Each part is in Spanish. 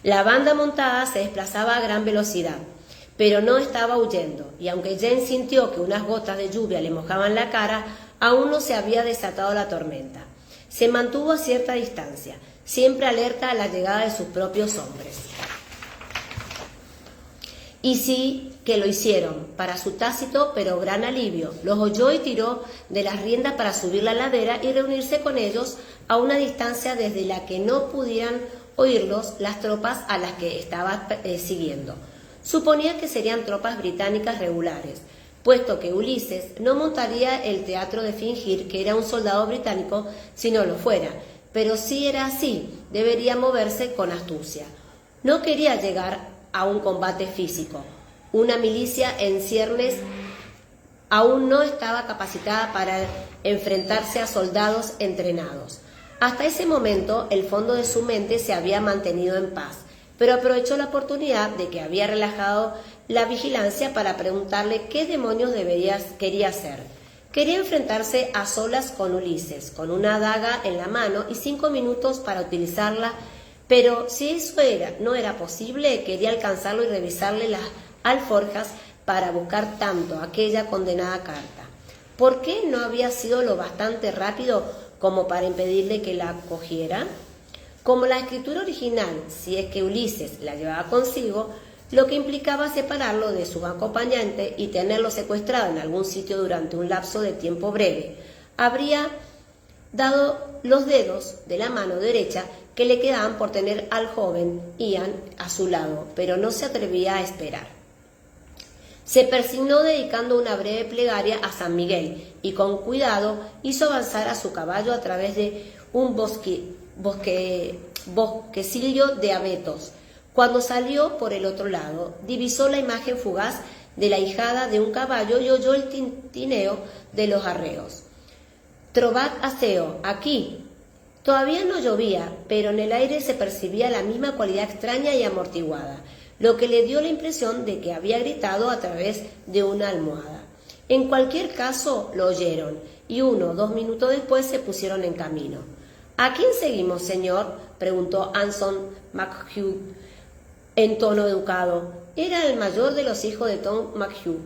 La banda montada se desplazaba a gran velocidad, pero no estaba huyendo, y aunque Jane sintió que unas gotas de lluvia le mojaban la cara, aún no se había desatado la tormenta. Se mantuvo a cierta distancia, siempre alerta a la llegada de sus propios hombres. Y sí que lo hicieron, para su tácito pero gran alivio. Los oyó y tiró de las riendas para subir la ladera y reunirse con ellos a una distancia desde la que no pudieran oírlos las tropas a las que estaba siguiendo. Suponía que serían tropas británicas regulares, puesto que Ulises no montaría el teatro de fingir que era un soldado británico si no lo fuera, pero si era así, debería moverse con astucia. No quería llegar a un combate físico. Una milicia en ciernes aún no estaba capacitada para enfrentarse a soldados entrenados. Hasta ese momento, el fondo de su mente se había mantenido en paz, pero aprovechó la oportunidad de que había relajado la vigilancia para preguntarle qué demonios quería hacer. Quería enfrentarse a solas con Ulises, con una daga en la mano y 5 minutos para utilizarla, pero si eso no era posible, quería alcanzarlo y revisarle las alforjas para buscar tanto aquella condenada carta. ¿Por qué no había sido lo bastante rápido como para impedirle que la cogiera? Como la escritura original, si es que Ulises la llevaba consigo, lo que implicaba separarlo de su acompañante y tenerlo secuestrado en algún sitio durante un lapso de tiempo breve, habría dado los dedos de la mano derecha que le quedaban por tener al joven Ian a su lado, pero no se atrevía a esperar. Se persignó dedicando una breve plegaria a San Miguel y con cuidado hizo avanzar a su caballo a través de un bosquecillo de abetos. Cuando salió por el otro lado, divisó la imagen fugaz de la ijada de un caballo y oyó el tintineo de los arreos. «Trobat aseo, aquí». Todavía no llovía, pero en el aire se percibía la misma cualidad extraña y amortiguada, lo que le dio la impresión de que había gritado a través de una almohada. En cualquier caso, lo oyeron, y 1 o 2 minutos después se pusieron en camino. «¿A quién seguimos, señor?», preguntó Anson McHugh en tono educado. Era el mayor de los hijos de Tom McHugh,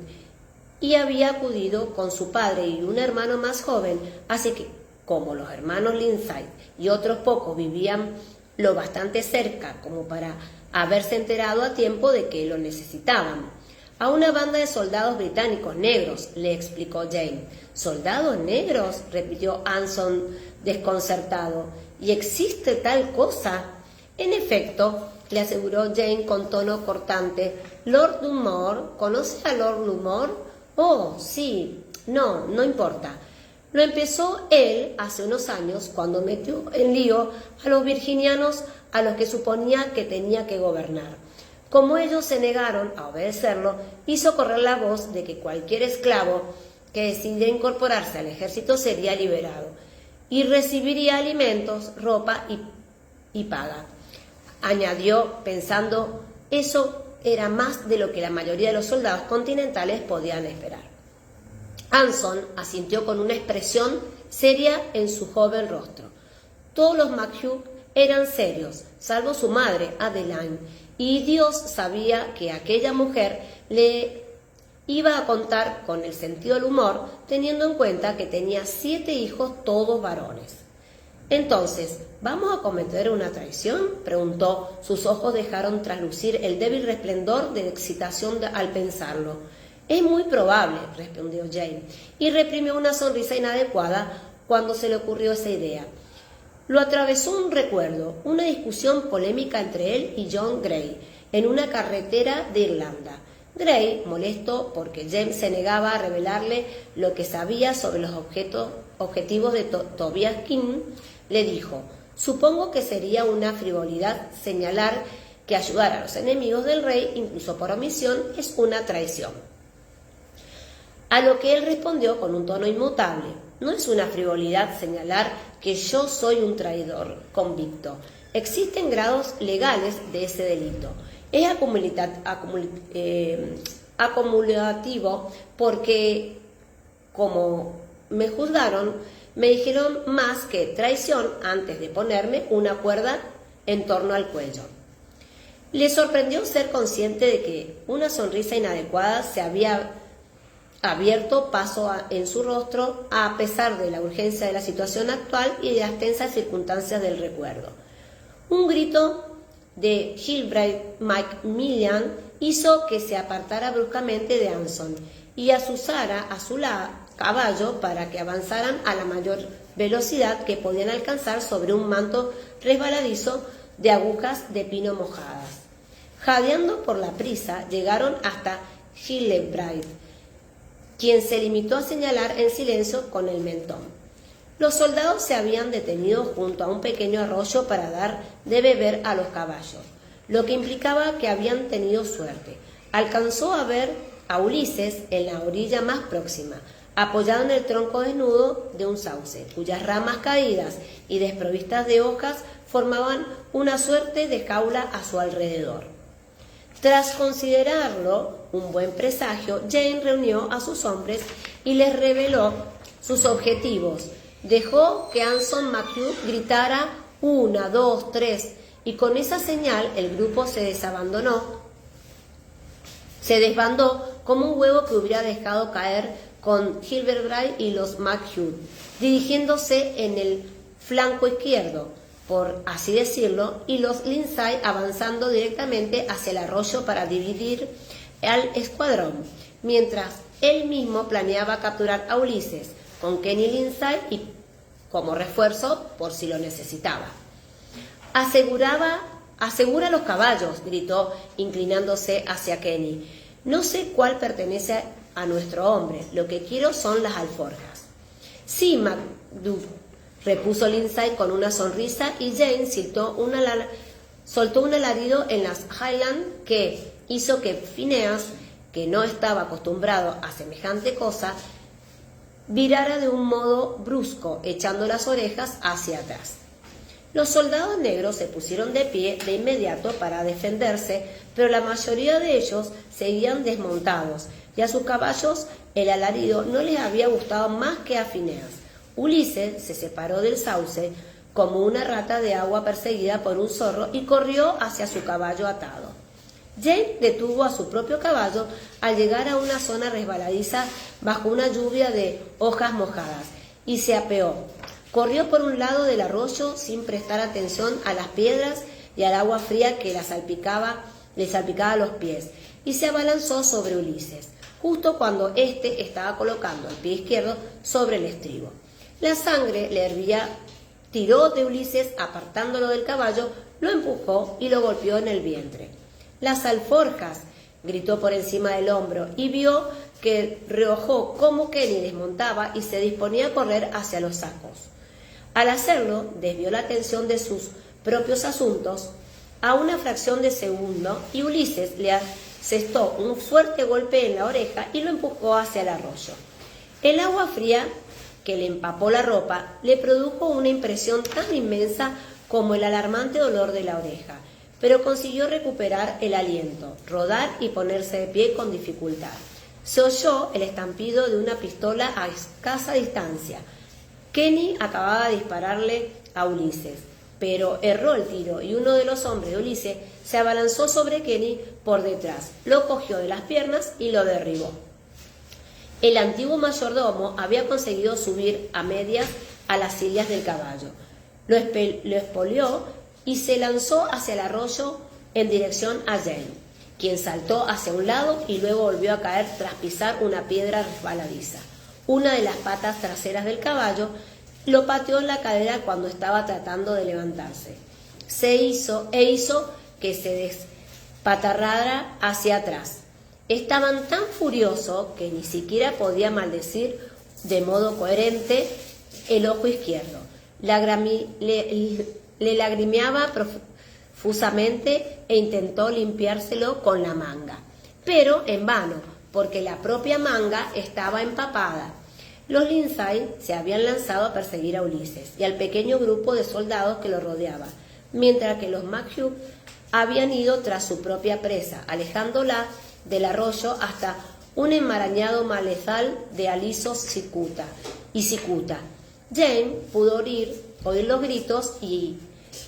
y había acudido con su padre y un hermano más joven, así que, como los hermanos Lindsay y otros pocos vivían lo bastante cerca como para haberse enterado a tiempo de que lo necesitaban. «A una banda de soldados británicos negros», le explicó Jane. «¿Soldados negros?», repitió Anson desconcertado. «¿Y existe tal cosa?». «En efecto», le aseguró Jane con tono cortante. «Lord Lumore, ¿conoce a Lord Lumore?». «Oh, sí, no importa. Lo empezó él hace unos años cuando metió en lío a los virginianos a los que suponía que tenía que gobernar. Como ellos se negaron a obedecerlo, hizo correr la voz de que cualquier esclavo que decidiera incorporarse al ejército sería liberado y recibiría alimentos, ropa y paga». Añadió pensando, eso era más de lo que la mayoría de los soldados continentales podían esperar. Anson asintió con una expresión seria en su joven rostro. Todos los McHugh eran serios, salvo su madre, Adeline, y Dios sabía que aquella mujer le iba a contar con el sentido del humor, teniendo en cuenta que tenía 7 hijos, todos varones. «Entonces, ¿vamos a cometer una traición?», preguntó. Sus ojos dejaron traslucir el débil resplendor de excitación al pensarlo. «Es muy probable», respondió Jane, y reprimió una sonrisa inadecuada cuando se le ocurrió esa idea. Lo atravesó un recuerdo, una discusión polémica entre él y John Gray en una carretera de Irlanda. Gray, molesto porque James se negaba a revelarle lo que sabía sobre los objetivos de Tobias King, le dijo: «Supongo que sería una frivolidad señalar que ayudar a los enemigos del rey, incluso por omisión, es una traición». A lo que él respondió con un tono inmutable: «No es una frivolidad señalar que yo soy un traidor convicto. Existen grados legales de ese delito. Es acumulativo porque, como me juzgaron, me dijeron más que traición antes de ponerme una cuerda en torno al cuello». Le sorprendió ser consciente de que una sonrisa inadecuada se había abierto paso en su rostro a pesar de la urgencia de la situación actual y de las tensas circunstancias del recuerdo. Un grito de Gilbride Macmillan hizo que se apartara bruscamente de Anson y azuzara a su caballo para que avanzaran a la mayor velocidad que podían alcanzar sobre un manto resbaladizo de agujas de pino mojadas. Jadeando por la prisa, llegaron hasta Gilbride, quien se limitó a señalar en silencio con el mentón. Los soldados se habían detenido junto a un pequeño arroyo para dar de beber a los caballos, lo que implicaba que habían tenido suerte. Alcanzó a ver a Ulises en la orilla más próxima, apoyado en el tronco desnudo de un sauce, cuyas ramas caídas y desprovistas de hojas formaban una suerte de jaula a su alrededor. Tras considerarlo un buen presagio, Jane reunió a sus hombres y les reveló sus objetivos. Dejó que Anson McHugh gritara 1, 2, 3 y con esa señal el grupo se desbandó como un huevo que hubiera dejado caer con Gilbride y los McHugh, dirigiéndose en el flanco izquierdo, por así decirlo, y los Lindsay avanzando directamente hacia el arroyo para dividir al escuadrón, mientras él mismo planeaba capturar a Ulises con Kenny Lindsay y como refuerzo por si lo necesitaba. Asegura los caballos, gritó inclinándose hacia Kenny. No sé cuál pertenece a nuestro hombre, lo que quiero son las alforjas. Sí, MacDuff, repuso Lindsay con una sonrisa y Jane soltó un alarido en las Highlands que hizo que Phineas, que no estaba acostumbrado a semejante cosa, virara de un modo brusco, echando las orejas hacia atrás. Los soldados negros se pusieron de pie de inmediato para defenderse, pero la mayoría de ellos seguían desmontados, y a sus caballos el alarido no les había gustado más que a Phineas. Ulises se separó del sauce como una rata de agua perseguida por un zorro y corrió hacia su caballo atado. Jane detuvo a su propio caballo al llegar a una zona resbaladiza bajo una lluvia de hojas mojadas y se apeó. Corrió por un lado del arroyo sin prestar atención a las piedras y al agua fría que le salpicaba los pies y se abalanzó sobre Ulises, justo cuando éste estaba colocando el pie izquierdo sobre el estribo. La sangre le hervía, tiró de Ulises apartándolo del caballo, lo empujó y lo golpeó en el vientre. «¡Las alforjas!», gritó por encima del hombro y vio que reojó cómo Kenny desmontaba y se disponía a correr hacia los sacos. Al hacerlo, desvió la atención de sus propios asuntos a una fracción de segundo y Ulises le asestó un fuerte golpe en la oreja y lo empujó hacia el arroyo. El agua fría que le empapó la ropa le produjo una impresión tan inmensa como el alarmante dolor de la oreja, pero consiguió recuperar el aliento, rodar y ponerse de pie con dificultad. Se oyó el estampido de una pistola a escasa distancia. Kenny acababa de dispararle a Ulises, pero erró el tiro y uno de los hombres de Ulises se abalanzó sobre Kenny por detrás, lo cogió de las piernas y lo derribó. El antiguo mayordomo había conseguido subir a medias a las sillas del caballo. Lo espolió y se lanzó hacia el arroyo en dirección a Jane, quien saltó hacia un lado y luego volvió a caer tras pisar una piedra resbaladiza. Una de las patas traseras del caballo lo pateó en la cadera cuando estaba tratando de levantarse. Hizo que se despatarrara hacia atrás. Estaban tan furiosos que ni siquiera podía maldecir de modo coherente el ojo izquierdo. Le lagrimeaba profusamente e intentó limpiárselo con la manga, pero en vano, porque la propia manga estaba empapada. Los Lindsay se habían lanzado a perseguir a Ulises y al pequeño grupo de soldados que lo rodeaba, mientras que los McHugh habían ido tras su propia presa, alejándola del arroyo hasta un enmarañado malezal de alisos y cicuta. Jane pudo oír los gritos y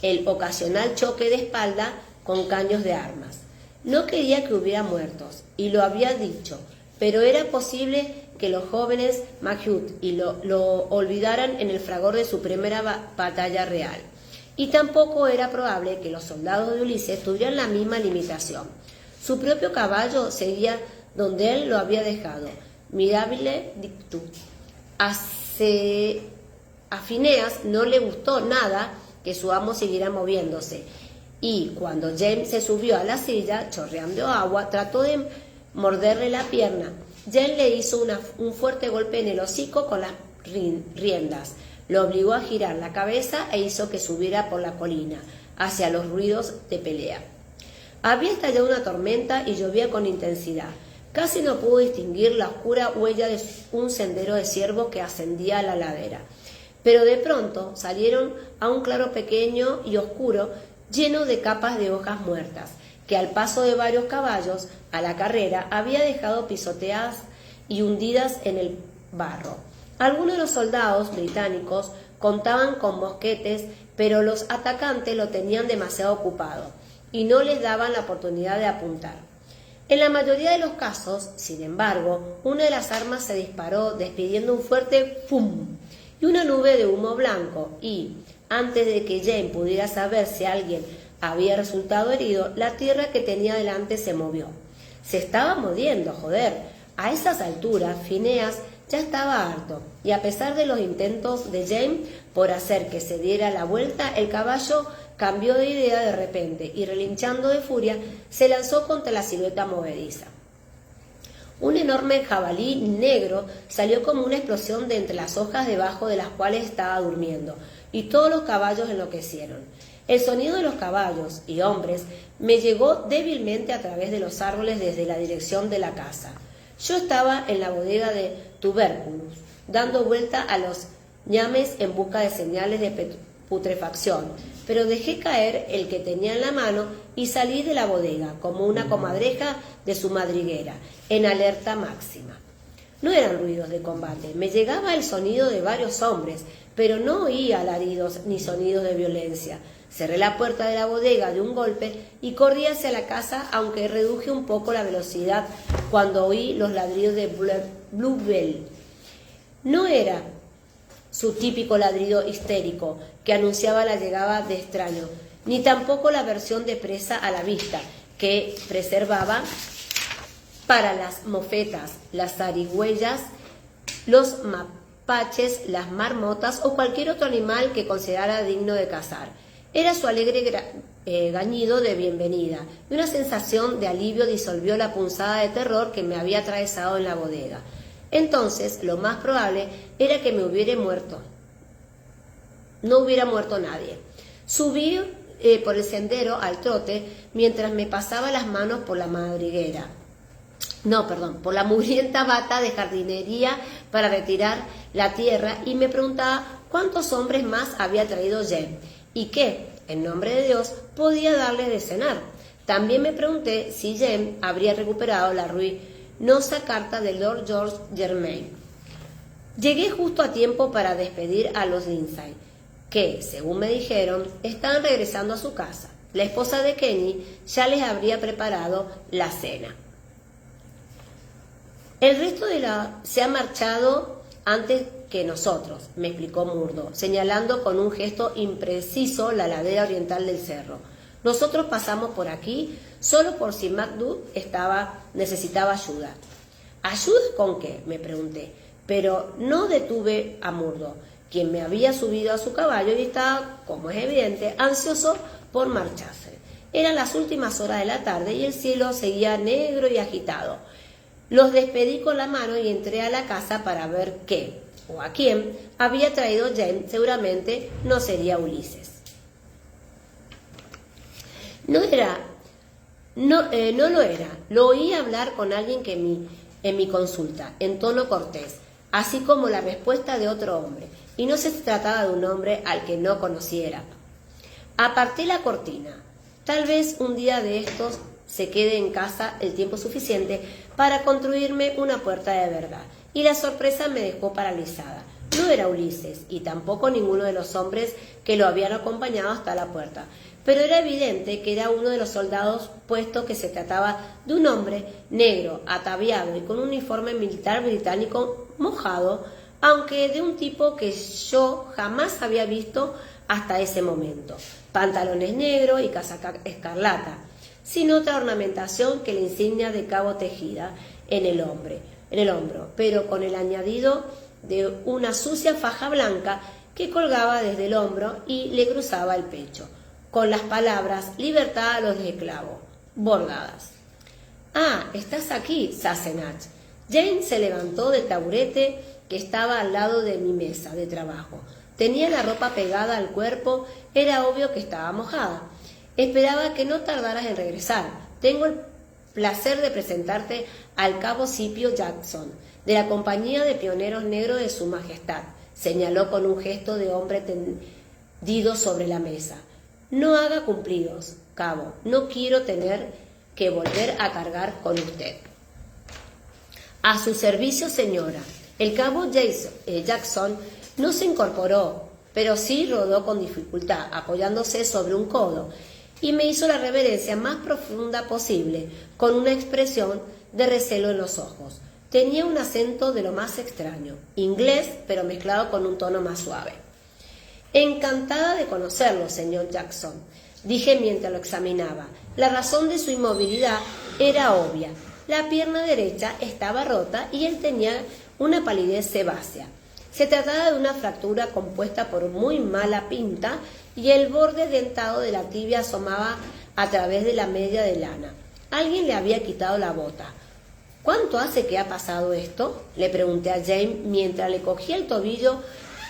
el ocasional choque de espalda con caños de armas. No quería que hubiera muertos, y lo había dicho, pero era posible que los jóvenes Makhut y lo olvidaran en el fragor de su primera batalla real. Y tampoco era probable que los soldados de Ulises tuvieran la misma limitación. Su propio caballo seguía donde él lo había dejado. Mirabile dictu. A Phineas no le gustó nada que su amo siguiera moviéndose, y cuando James se subió a la silla, chorreando agua, trató de morderle la pierna. James le hizo un fuerte golpe en el hocico con las riendas, lo obligó a girar la cabeza e hizo que subiera por la colina, hacia los ruidos de pelea. Había estallado una tormenta y llovía con intensidad. Casi no pudo distinguir la oscura huella de un sendero de ciervos que ascendía a la ladera. Pero de pronto salieron a un claro pequeño y oscuro, lleno de capas de hojas muertas, que al paso de varios caballos a la carrera había dejado pisoteadas y hundidas en el barro. Algunos de los soldados británicos contaban con mosquetes, pero los atacantes lo tenían demasiado ocupado y no les daban la oportunidad de apuntar. En la mayoría de los casos, sin embargo, una de las armas se disparó despidiendo un fuerte ¡pum! Y una nube de humo blanco, y, antes de que Jane pudiera saber si alguien había resultado herido, la tierra que tenía delante se movió. Se estaba moviendo, joder. A esas alturas, Phineas ya estaba harto, y a pesar de los intentos de Jane por hacer que se diera la vuelta, el caballo cambió de idea de repente, y relinchando de furia, se lanzó contra la silueta movediza. Un enorme jabalí negro salió como una explosión de entre las hojas debajo de las cuales estaba durmiendo, y todos los caballos enloquecieron. El sonido de los caballos y hombres me llegó débilmente a través de los árboles desde la dirección de la casa. Yo estaba en la bodega de Tubérculos, dando vuelta a los ñames en busca de señales de putrefacción, pero dejé caer el que tenía en la mano y salí de la bodega como una comadreja de su madriguera, en alerta máxima. No eran ruidos de combate, me llegaba el sonido de varios hombres, pero no oía alaridos ni sonidos de violencia. Cerré la puerta de la bodega de un golpe y corrí hacia la casa, aunque reduje un poco la velocidad cuando oí los ladridos de Bluebell. No era su típico ladrido histérico que anunciaba la llegada de extraños, ni tampoco la versión de presa a la vista que preservaba para las mofetas, las zarigüeyas, los mapaches, las marmotas o cualquier otro animal que considerara digno de cazar. Era su alegre gañido de bienvenida, y una sensación de alivio disolvió la punzada de terror que me había atravesado en la bodega. Entonces, lo más probable era que me hubiera muerto. No hubiera muerto nadie. Subí por el sendero al trote mientras me pasaba las manos por la madriguera. Por la mugrienta bata de jardinería para retirar la tierra, y me preguntaba cuántos hombres más había traído Jem y qué, en nombre de Dios, podía darles de cenar. También me pregunté si Jem habría recuperado la ruinosa carta de Lord George Germain. Llegué justo a tiempo para despedir a los Lindsay, que, según me dijeron, estaban regresando a su casa. La esposa de Kenny ya les habría preparado la cena. El resto se ha marchado antes que nosotros, me explicó Murdo, señalando con un gesto impreciso la ladera oriental del cerro. Nosotros pasamos por aquí solo por si Macduff necesitaba ayuda. ¿Ayuda con qué?, me pregunté, pero no detuve a Murdo, quien me había subido a su caballo y estaba, como es evidente, ansioso por marcharse. Eran las últimas horas de la tarde y el cielo seguía negro y agitado. Los despedí con la mano y entré a la casa para ver qué, o a quién, había traído James. Seguramente no sería Ulises. No lo era. Lo oí hablar con alguien en mi consulta, en tono cortés, así como la respuesta de otro hombre, y no se trataba de un hombre al que no conociera. Aparté la cortina. Tal vez un día de estos se quede en casa el tiempo suficiente para construirme una puerta de verdad, y la sorpresa me dejó paralizada. No era Ulises, y tampoco ninguno de los hombres que lo habían acompañado hasta la puerta, pero era evidente que era uno de los soldados, puesto que se trataba de un hombre negro, ataviado y con un uniforme militar británico mojado, aunque de un tipo que yo jamás había visto hasta ese momento. Pantalones negros y casaca escarlata, sin otra ornamentación que la insignia de cabo tejida en el hombro, pero con el añadido de una sucia faja blanca que colgaba desde el hombro y le cruzaba el pecho, con las palabras «Libertad a los esclavos», bordadas. «Ah, estás aquí, Sassenach». Jane se levantó del taburete que estaba al lado de mi mesa de trabajo. Tenía la ropa pegada al cuerpo, era obvio que estaba mojada. Esperaba que no tardaras en regresar. Tengo el placer de presentarte al cabo Scipio Jackson, de la Compañía de Pioneros Negros de Su Majestad, señaló con un gesto de hombre tendido sobre la mesa. No haga cumplidos, cabo, no quiero tener que volver a cargar con usted. A su servicio, señora. El cabo Jackson no se incorporó, pero sí rodó con dificultad, apoyándose sobre un codo, y me hizo la reverencia más profunda posible, con una expresión de recelo en los ojos. Tenía un acento de lo más extraño, inglés, pero mezclado con un tono más suave. «Encantada de conocerlo, señor Jackson», dije mientras lo examinaba. La razón de su inmovilidad era obvia. La pierna derecha estaba rota y él tenía una palidez sebácea. Se trataba de una fractura compuesta por muy mala pinta y el borde dentado de la tibia asomaba a través de la media de lana. Alguien le había quitado la bota. «¿Cuánto hace que ha pasado esto?», le pregunté a Jane mientras le cogía el tobillo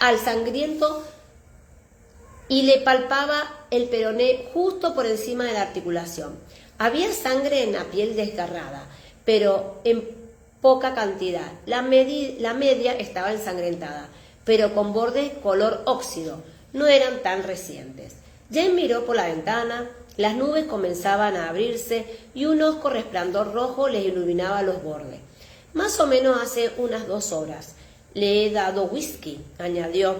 al sangriento y le palpaba el peroné justo por encima de la articulación. Había sangre en la piel desgarrada, pero en poca cantidad. La media estaba ensangrentada, pero con bordes color óxido. No eran tan recientes. Jane miró por la ventana. Las nubes comenzaban a abrirse y un hosco resplandor rojo les iluminaba los bordes. «Más o menos hace unas 2 horas. Le he dado whisky», añadió,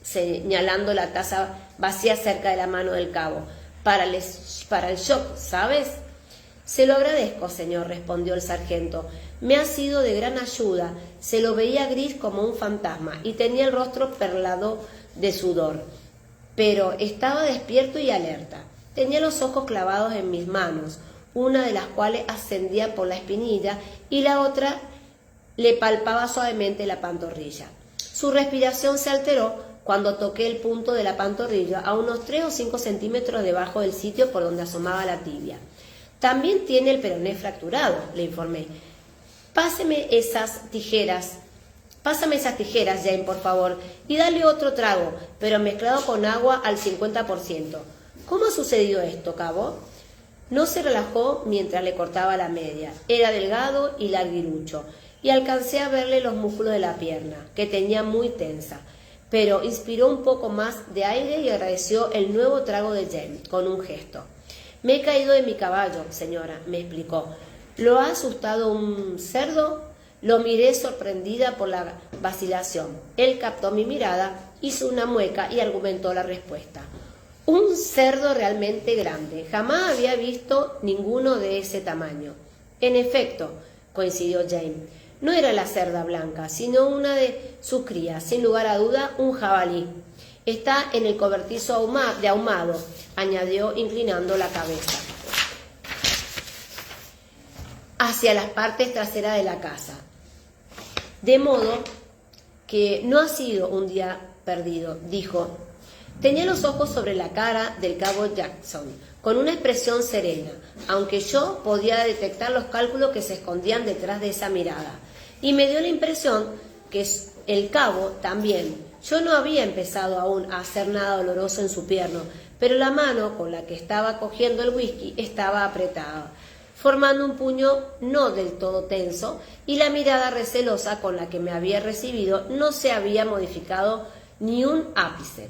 señalando la taza vacía cerca de la mano del cabo. Para el shock, ¿sabes? «Se lo agradezco, señor», respondió el sargento. «Me ha sido de gran ayuda». Se lo veía gris como un fantasma y tenía el rostro perlado de sudor, pero estaba despierto y alerta. Tenía los ojos clavados en mis manos, una de las cuales ascendía por la espinilla y la otra le palpaba suavemente la pantorrilla. Su respiración se alteró cuando toqué el punto de la pantorrilla a unos 3 o 5 centímetros debajo del sitio por donde asomaba la tibia. «También tiene el peroné fracturado», le informé. Pásame esas tijeras, Jane, por favor, y dale otro trago, pero mezclado con agua al 50%. «¿Cómo ha sucedido esto, cabo?». No se relajó mientras le cortaba la media. Era delgado y larguirucho, y alcancé a verle los músculos de la pierna, que tenía muy tensa. Pero inspiró un poco más de aire y agradeció el nuevo trago de Jane, con un gesto. «Me he caído de mi caballo, señora», me explicó. «¿Lo ha asustado un cerdo?». Lo miré sorprendida por la vacilación. Él captó mi mirada, hizo una mueca y argumentó la respuesta. «Un cerdo realmente grande. Jamás había visto ninguno de ese tamaño». «En efecto», coincidió Jane, «no era la cerda blanca, sino una de sus crías, sin lugar a duda un jabalí. Está en el cobertizo de ahumado», añadió inclinando la cabeza hacia las partes traseras de la casa. «De modo que no ha sido un día perdido», dijo. Tenía los ojos sobre la cara del cabo Jackson, con una expresión serena, aunque yo podía detectar los cálculos que se escondían detrás de esa mirada, y me dio la impresión que el cabo también. Yo no había empezado aún a hacer nada doloroso en su pierna, pero la mano con la que estaba cogiendo el whisky estaba apretada, formando un puño no del todo tenso, y la mirada recelosa con la que me había recibido no se había modificado ni un ápice.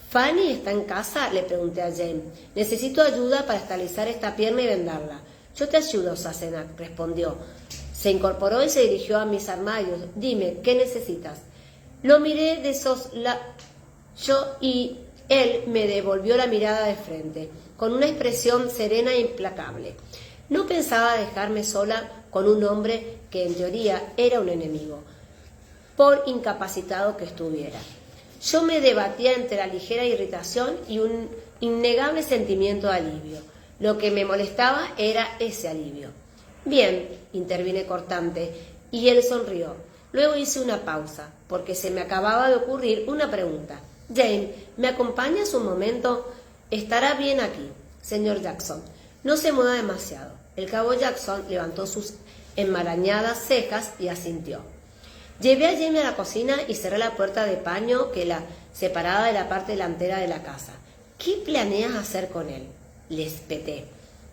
«¿Fanny está en casa?», le pregunté a Jane. «Necesito ayuda para estabilizar esta pierna y vendarla». «Yo te ayudo, Sassenach», respondió. Se incorporó y se dirigió a mis armarios. «Dime, ¿qué necesitas?». Lo miré de Él me devolvió la mirada de frente, con una expresión serena e implacable. No pensaba dejarme sola con un hombre que en teoría era un enemigo, por incapacitado que estuviera. Yo me debatía entre la ligera irritación y un innegable sentimiento de alivio. Lo que me molestaba era ese alivio. Bien, intervine cortante, y él sonrió. Luego hice una pausa, porque se me acababa de ocurrir una pregunta. Jane, ¿me acompañas un momento? Estará bien aquí, señor Jackson. No se mueva demasiado. El cabo Jackson levantó sus enmarañadas cejas y asintió. Llevé a Jane a la cocina y cerré la puerta de paño que la separaba de la parte delantera de la casa. ¿Qué planeas hacer con él? Le espeté.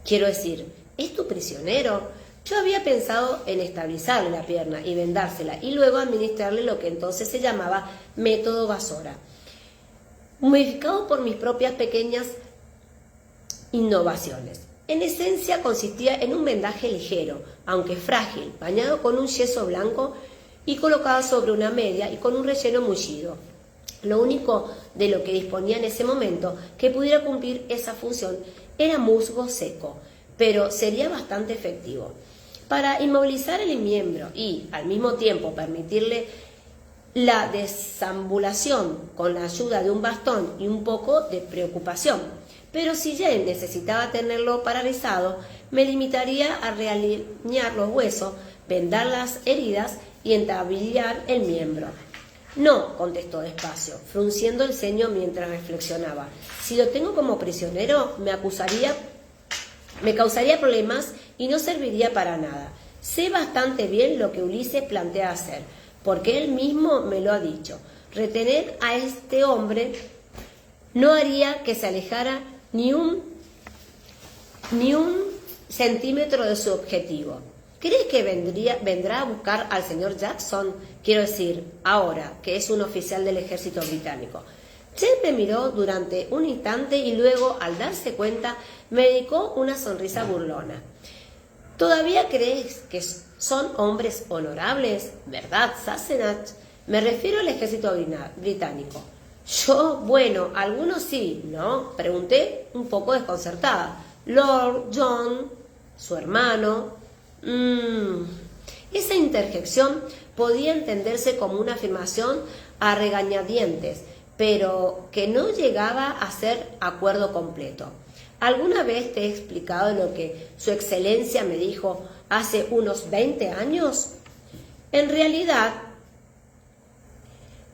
Quiero decir, ¿es tu prisionero? Yo había pensado en estabilizarle la pierna y vendársela y luego administrarle lo que entonces se llamaba método Basora, modificado por mis propias pequeñas innovaciones. En esencia consistía en un vendaje ligero, aunque frágil, bañado con un yeso blanco y colocado sobre una media y con un relleno mullido. Lo único de lo que disponía en ese momento que pudiera cumplir esa función era musgo seco, pero sería bastante efectivo. Para inmovilizar el miembro y, al mismo tiempo, permitirle la desambulación con la ayuda de un bastón y un poco de preocupación. Pero si Jane necesitaba tenerlo paralizado, me limitaría a realinear los huesos, vendar las heridas y entablillar el miembro. No, contestó despacio, frunciendo el ceño mientras reflexionaba. Si lo tengo como prisionero, me causaría problemas y no serviría para nada. Sé bastante bien lo que Ulises plantea hacer, porque él mismo me lo ha dicho. Retener a este hombre no haría que se alejara ni un centímetro de su objetivo. ¿Crees que vendrá a buscar al señor Jackson? Quiero decir, ahora que es un oficial del ejército británico. Jane me miró durante un instante y luego, al darse cuenta, me dedicó una sonrisa burlona. ¿Todavía crees que son hombres honorables? ¿Verdad, Sassenach? Me refiero al ejército británico. Yo, bueno, algunos sí, ¿no? Pregunté un poco desconcertada. Lord John, su hermano. Esa interjección podía entenderse como una afirmación a regañadientes, pero que no llegaba a ser acuerdo completo. ¿Alguna vez te he explicado lo que su excelencia me dijo hace unos 20 años? En realidad,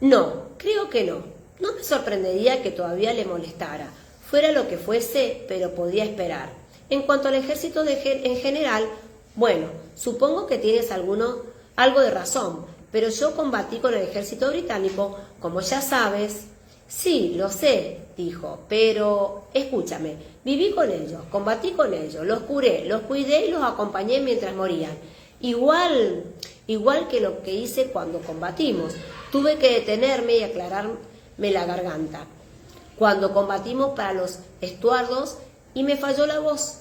no, creo que no. No me sorprendería que todavía le molestara, fuera lo que fuese, pero podía esperar. En cuanto al ejército en general, bueno, supongo que tienes algo de razón, pero yo combatí con el ejército británico, como ya sabes. Sí, lo sé, dijo, pero escúchame, viví con ellos, combatí con ellos, los curé, los cuidé y los acompañé mientras morían. Igual que lo que hice cuando combatimos. Tuve que detenerme y aclararme la garganta cuando combatimos para los estuardos y me falló la voz.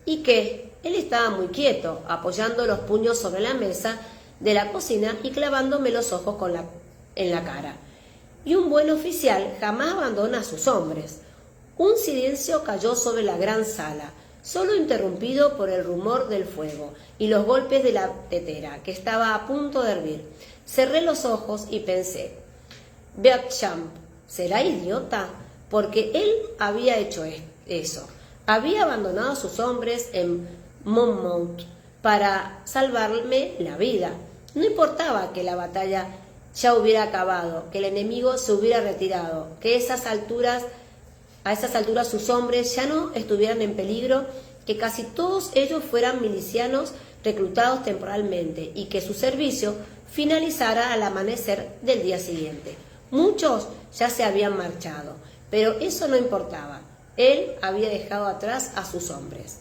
¿Y qué? Él estaba muy quieto, apoyando los puños sobre la mesa de la cocina y clavándome los ojos en la cara. Y un buen oficial jamás abandona a sus hombres. Un silencio cayó sobre la gran sala, solo interrumpido por el rumor del fuego y los golpes de la tetera, que estaba a punto de hervir. Cerré los ojos y pensé, Beauchamp, ¿será idiota? Porque él había hecho eso. Había abandonado a sus hombres en Monmouth para salvarme la vida. No importaba que la batalla ya hubiera acabado, que el enemigo se hubiera retirado, que a esas alturas sus hombres ya no estuvieran en peligro, que casi todos ellos fueran milicianos reclutados temporalmente y que su servicio finalizara al amanecer del día siguiente. Muchos ya se habían marchado, pero eso no importaba. Él había dejado atrás a sus hombres.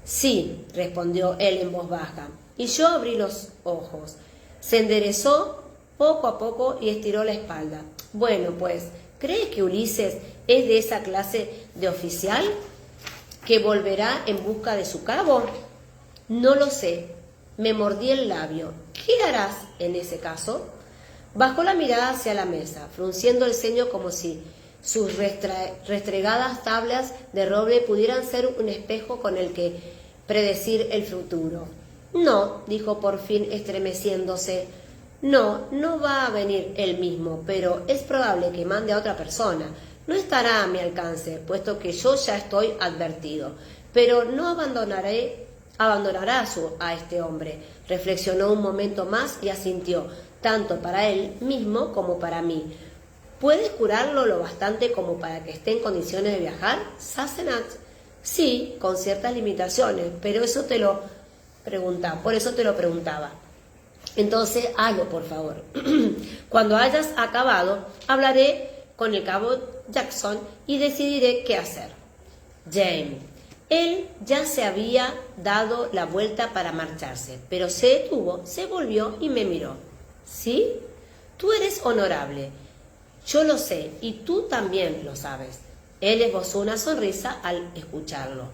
Sí, respondió él en voz baja, y yo abrí los ojos. Se enderezó poco a poco y estiró la espalda. Bueno, pues, ¿crees que Ulises es de esa clase de oficial que volverá en busca de su cabo? No lo sé. Me mordí el labio. ¿Qué harás en ese caso? Bajó la mirada hacia la mesa, frunciendo el ceño como si sus restregadas tablas de roble pudieran ser un espejo con el que predecir el futuro. No, dijo por fin estremeciéndose, no va a venir él mismo, pero es probable que mande a otra persona. No estará a mi alcance, puesto que yo ya estoy advertido, pero no abandonará a este hombre. Reflexionó un momento más y asintió, tanto para él mismo como para mí. ¿Puedes curarlo lo bastante como para que esté en condiciones de viajar, Sassenach? Sí, con ciertas limitaciones, pero por eso te lo preguntaba. Entonces, hazlo, por favor. Cuando hayas acabado, hablaré con el cabo Jackson y decidiré qué hacer. James. Él ya se había dado la vuelta para marcharse, pero se detuvo, se volvió y me miró. ¿Sí? Tú eres honorable. Yo lo sé, y tú también lo sabes. Él esbozó una sonrisa al escucharlo.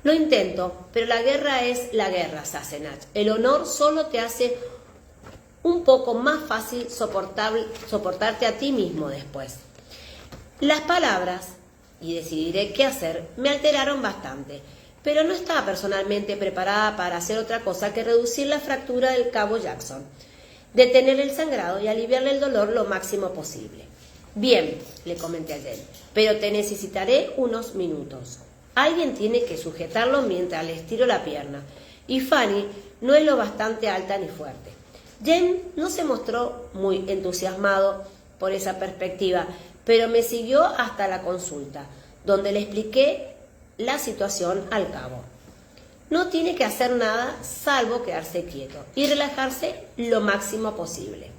Lo intento, pero la guerra es la guerra, Sassenach. El honor solo te hace un poco más fácil soportarte a ti mismo después. Las palabras, y decidiré qué hacer, me alteraron bastante, pero no estaba personalmente preparada para hacer otra cosa que reducir la fractura del cabo Jackson, detener el sangrado y aliviarle el dolor lo máximo posible. Bien, le comenté a Jen, pero te necesitaré unos minutos. Alguien tiene que sujetarlo mientras le estiro la pierna, y Fanny no es lo bastante alta ni fuerte. Jen no se mostró muy entusiasmado por esa perspectiva, pero me siguió hasta la consulta, donde le expliqué la situación al cabo. No tiene que hacer nada salvo quedarse quieto y relajarse lo máximo posible.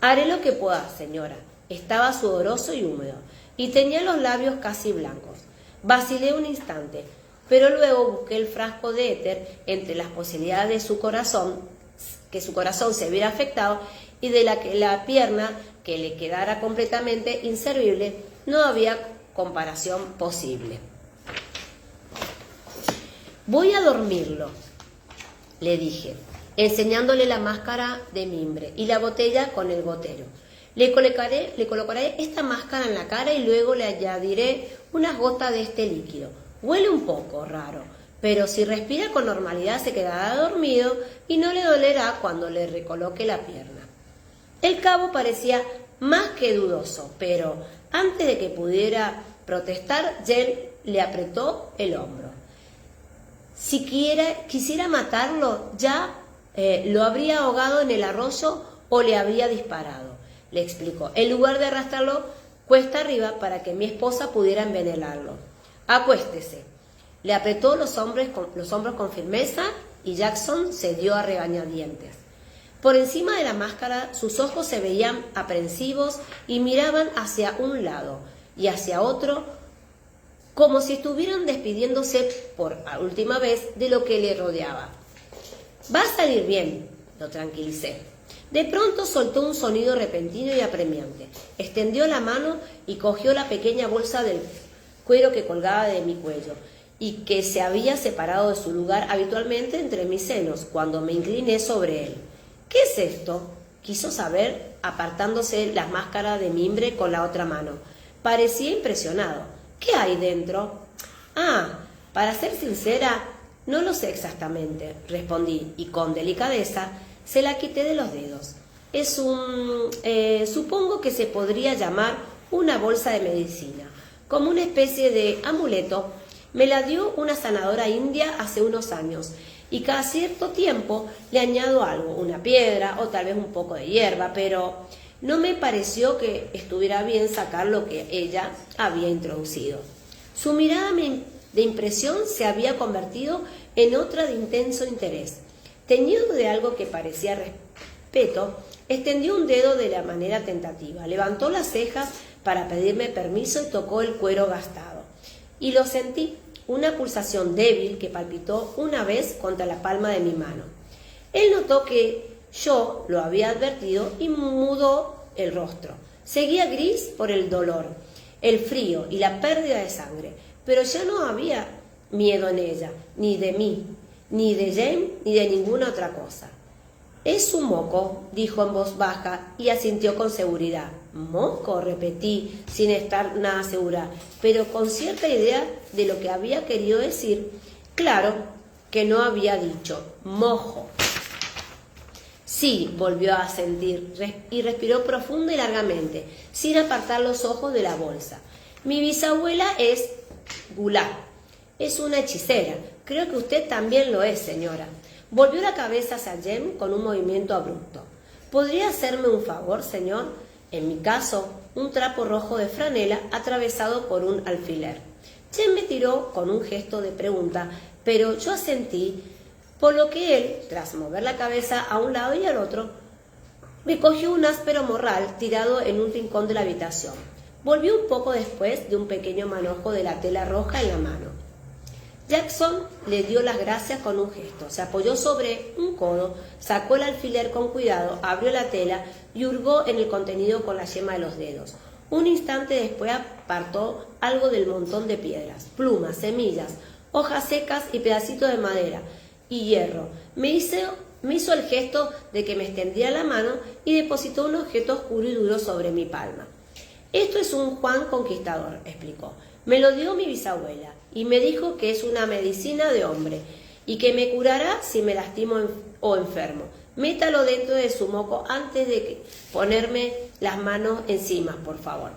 Haré lo que pueda, señora. Estaba sudoroso y húmedo, y tenía los labios casi blancos. Vacilé un instante, pero luego busqué el frasco de éter entre las posibilidades de su corazón, que su corazón se viera afectado, y de la pierna que le quedara completamente inservible. No había comparación posible. Voy a dormirlo, le dije, enseñándole la máscara de mimbre y la botella con el gotero. Le colocaré esta máscara en la cara y luego le añadiré unas gotas de este líquido. Huele un poco raro, pero si respira con normalidad se quedará dormido y no le dolerá cuando le recoloque la pierna. El cabo parecía más que dudoso, pero antes de que pudiera protestar, Jen le apretó el hombro. Si quisiera matarlo, ya lo habría ahogado en el arroyo o le habría disparado, le explicó, en lugar de arrastrarlo cuesta arriba para que mi esposa pudiera envenenarlo. Acuéstese. Le apretó los hombros con firmeza y Jackson cedió a regañadientes. Por encima de la máscara sus ojos se veían aprensivos y miraban hacia un lado y hacia otro como si estuvieran despidiéndose por última vez de lo que le rodeaba. Va a salir bien, lo tranquilicé. De pronto soltó un sonido repentino y apremiante. Extendió la mano y cogió la pequeña bolsa del cuero que colgaba de mi cuello y que se había separado de su lugar habitualmente entre mis senos cuando me incliné sobre él. ¿Qué es esto?, quiso saber, apartándose la máscara de mimbre con la otra mano. Parecía impresionado. ¿Qué hay dentro? Para ser sincera, no lo sé exactamente, respondí, y con delicadeza se la quité de los dedos. Supongo que se podría llamar una bolsa de medicina, como una especie de amuleto. Me la dio una sanadora india hace unos años, y cada cierto tiempo le añado algo, una piedra o tal vez un poco de hierba, pero no me pareció que estuviera bien sacar lo que ella había introducido. Su mirada de impresión se había convertido en otra de intenso interés. Teñido de algo que parecía respeto, extendió un dedo de la manera tentativa, levantó las cejas para pedirme permiso y tocó el cuero gastado. Y lo sentí, una pulsación débil que palpitó una vez contra la palma de mi mano. Él notó que yo lo había advertido y mudó el rostro. Seguía gris por el dolor, el frío y la pérdida de sangre, pero ya no había miedo en ella, ni de mí, ni de James, ni de ninguna otra cosa. Es un moco, dijo en voz baja y asintió con seguridad. Moco, repetí, sin estar nada segura, pero con cierta idea de lo que había querido decir. Claro que no había dicho mojo. Sí, volvió a asentir y respiró profunda y largamente, sin apartar los ojos de la bolsa. Mi bisabuela es Goulart. Es una hechicera. Creo que usted también lo es, señora. Volvió la cabeza hacia Jem con un movimiento abrupto. ¿Podría hacerme un favor, señor? En mi caso, un trapo rojo de franela atravesado por un alfiler. Jem me tiró con un gesto de pregunta, pero yo asentí, por lo que él, tras mover la cabeza a un lado y al otro, me cogió un áspero morral tirado en un rincón de la habitación. Volvió un poco después de un pequeño manojo de la tela roja en la mano. Jackson le dio las gracias con un gesto, se apoyó sobre un codo, sacó el alfiler con cuidado, abrió la tela y hurgó en el contenido con la yema de los dedos. Un instante después apartó algo del montón de piedras, plumas, semillas, hojas secas y pedacitos de madera y hierro. Me hizo el gesto de que me extendía la mano y depositó un objeto oscuro y duro sobre mi palma. Esto es un Juan Conquistador, explicó. Me lo dio mi bisabuela y me dijo que es una medicina de hombre y que me curará si me lastimo o enfermo. Métalo dentro de su moco antes de ponerme las manos encima, por favor.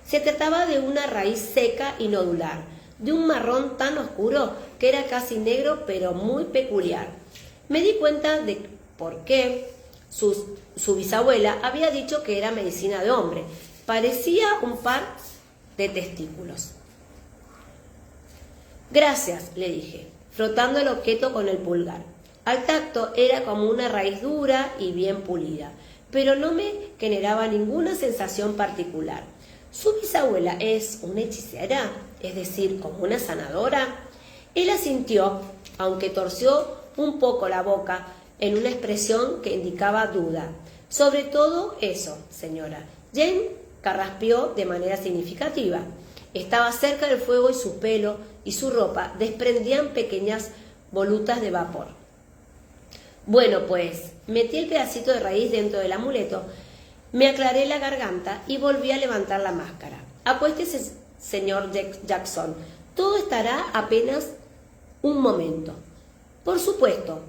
Se trataba de una raíz seca y nodular, de un marrón tan oscuro que era casi negro pero muy peculiar. Me di cuenta de por qué su bisabuela había dicho que era medicina de hombre. Parecía un par de testículos. Gracias, le dije, frotando el objeto con el pulgar. Al tacto era como una raíz dura y bien pulida, pero no me generaba ninguna sensación particular. ¿Su bisabuela es una hechicera? Es decir, como una sanadora. Él asintió, aunque torció un poco la boca en una expresión que indicaba duda. Sobre todo eso, señora. Jane carraspeó de manera significativa. Estaba cerca del fuego y su pelo y su ropa desprendían pequeñas volutas de vapor. Bueno, pues metí el pedacito de raíz dentro del amuleto, me aclaré la garganta y volví a levantar la máscara. Acuéstese, señor Jackson, todo estará apenas un momento. Por supuesto.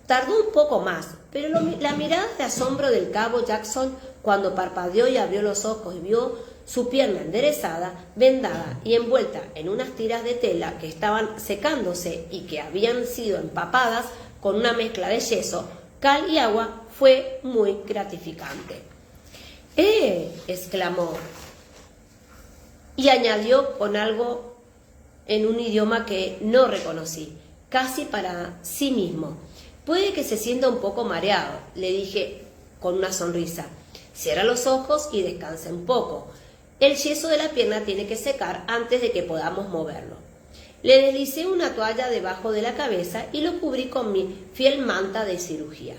Tardó un poco más, pero la mirada de asombro del cabo Jackson cuando parpadeó y abrió los ojos y vio su pierna enderezada, vendada y envuelta en unas tiras de tela que estaban secándose y que habían sido empapadas con una mezcla de yeso, cal y agua, fue muy gratificante. Exclamó y añadió con algo en un idioma que no reconocí, casi para sí mismo. Puede que se sienta un poco mareado, le dije con una sonrisa. Cierra los ojos y descansa un poco. El yeso de la pierna tiene que secar antes de que podamos moverlo. Le deslicé una toalla debajo de la cabeza y lo cubrí con mi fiel manta de cirugía.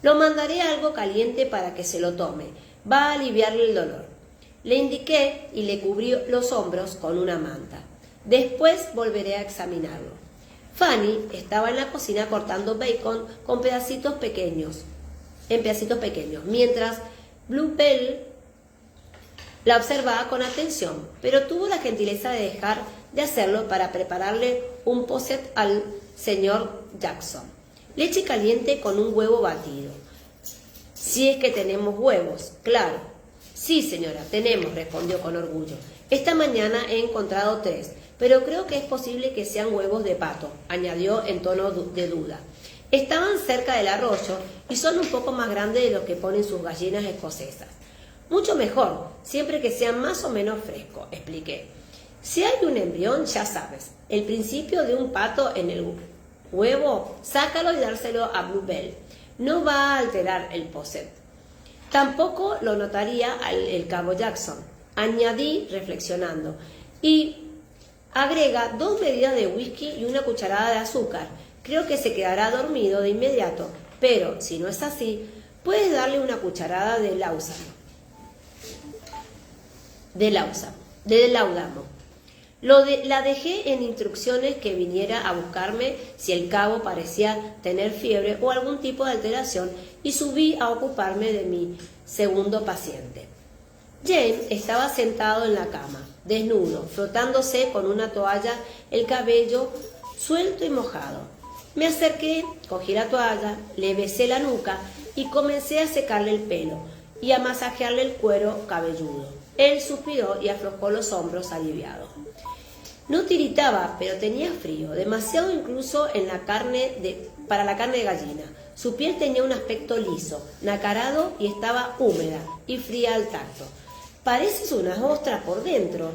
Lo mandaré algo caliente para que se lo tome. Va a aliviarle el dolor. Le indiqué y le cubrí los hombros con una manta. Después volveré a examinarlo. Fanny estaba en la cocina cortando bacon en pedacitos pequeños, mientras Bluebell la observaba con atención, pero tuvo la gentileza de dejar de hacerlo para prepararle un posset al señor Jackson. Leche caliente con un huevo batido. Si es que tenemos huevos, claro. Sí, señora, tenemos, respondió con orgullo. Esta mañana he encontrado 3. Pero creo que es posible que sean huevos de pato, añadió en tono de duda. Estaban cerca del arroyo y son un poco más grandes de los que ponen sus gallinas escocesas. Mucho mejor, siempre que sean más o menos frescos, expliqué. Si hay un embrión, ya sabes, el principio de un pato en el huevo, sácalo y dárselo a Bluebell. No va a alterar el posset. Tampoco lo notaría el cabo Jackson, añadí reflexionando, y agrega 2 medidas de whisky y una cucharada de azúcar. Creo que se quedará dormido de inmediato, pero si no es así, puedes darle una cucharada de láudano. La dejé en instrucciones que viniera a buscarme si el cabo parecía tener fiebre o algún tipo de alteración y subí a ocuparme de mi segundo paciente. James estaba sentado en la cama, desnudo, frotándose con una toalla el cabello suelto y mojado. Me acerqué, cogí la toalla, le besé la nuca y comencé a secarle el pelo y a masajearle el cuero cabelludo. Él suspiró y aflojó los hombros aliviado. No tiritaba, pero tenía frío, demasiado incluso para la carne de gallina. Su piel tenía un aspecto liso, nacarado y estaba húmeda y fría al tacto. «Pareces una ostra por dentro»,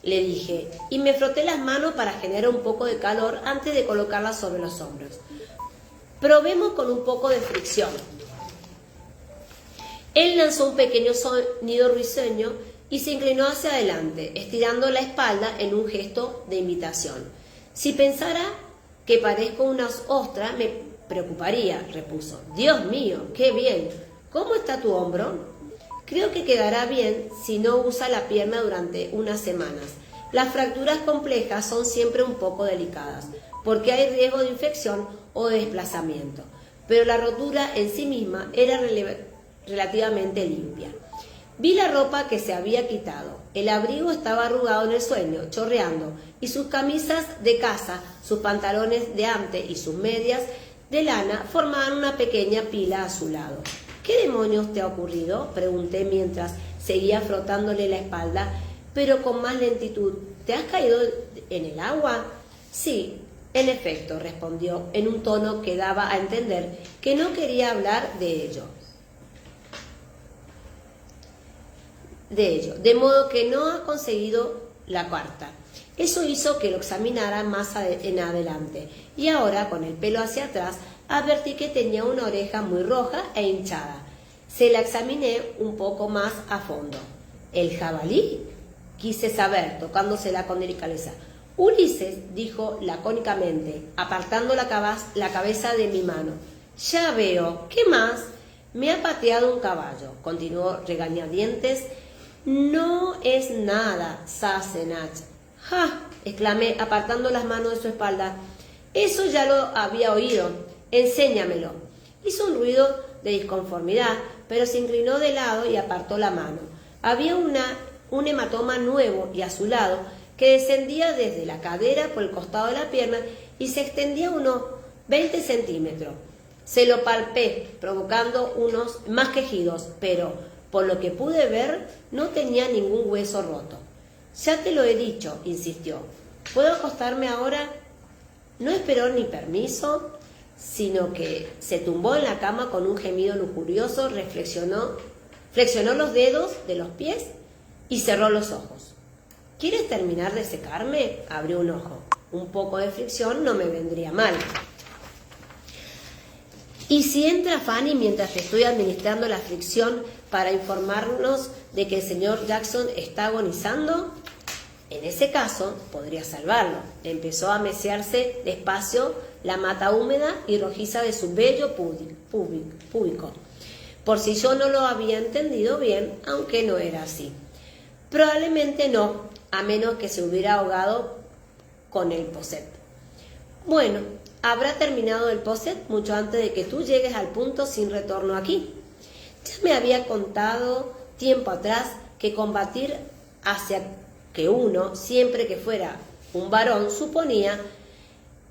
le dije, y me froté las manos para generar un poco de calor antes de colocarlas sobre los hombros. «Probemos con un poco de fricción». Él lanzó un pequeño sonido risueño y se inclinó hacia adelante, estirando la espalda en un gesto de invitación. «Si pensara que parezco una ostra, me preocuparía», repuso. «Dios mío, qué bien. ¿Cómo está tu hombro?» «Creo que quedará bien si no usa la pierna durante unas semanas. Las fracturas complejas son siempre un poco delicadas, porque hay riesgo de infección o de desplazamiento, pero la rotura en sí misma era relativamente limpia». Vi la ropa que se había quitado. El abrigo estaba arrugado en el sueño, chorreando, y sus camisas de casa, sus pantalones de ante y sus medias de lana formaban una pequeña pila a su lado. «¿Qué demonios te ha ocurrido?», pregunté mientras seguía frotándole la espalda, pero con más lentitud. «¿Te has caído en el agua?» «Sí, en efecto», respondió, en un tono que daba a entender que no quería hablar de ello, de modo que no ha conseguido la carta. Eso hizo que lo examinara más en adelante, y ahora, con el pelo hacia atrás, advertí que tenía una oreja muy roja e hinchada. Se la examiné un poco más a fondo. «¿El jabalí?», quise saber, tocándosela con delicadeza. «Ulises», dijo lacónicamente, apartando la cabeza de mi mano. «Ya veo. ¿Qué más?» «Me ha pateado un caballo», continuó regañadientes. «No es nada, Sassenach». «¡Ja!», exclamé, apartando las manos de su espalda. «Eso ya lo había oído. Enséñamelo». Hizo un ruido de disconformidad, pero se inclinó de lado y apartó la mano. Había un hematoma nuevo y azulado que descendía desde la cadera por el costado de la pierna y se extendía unos 20 centímetros. Se lo palpé, provocando unos más quejidos, pero, por lo que pude ver, no tenía ningún hueso roto. «Ya te lo he dicho», insistió. «¿Puedo acostarme ahora?» No esperó ni permiso, sino que se tumbó en la cama con un gemido lujurioso, flexionó los dedos de los pies y cerró los ojos. «¿Quieres terminar de secarme?», abrió un ojo. «Un poco de fricción no me vendría mal». «¿Y si entra Fanny mientras te estoy administrando la fricción para informarnos de que el señor Jackson está agonizando?» «En ese caso, podría salvarlo». Empezó a mesearse despacio la mata húmeda y rojiza de su vello púbico, por si yo no lo había entendido bien, aunque no era así. «Probablemente no, a menos que se hubiera ahogado con el posset». «Bueno, habrá terminado el posset mucho antes de que tú llegues al punto sin retorno aquí». Ya me había contado tiempo atrás que combatir hacia que uno, siempre que fuera un varón, suponía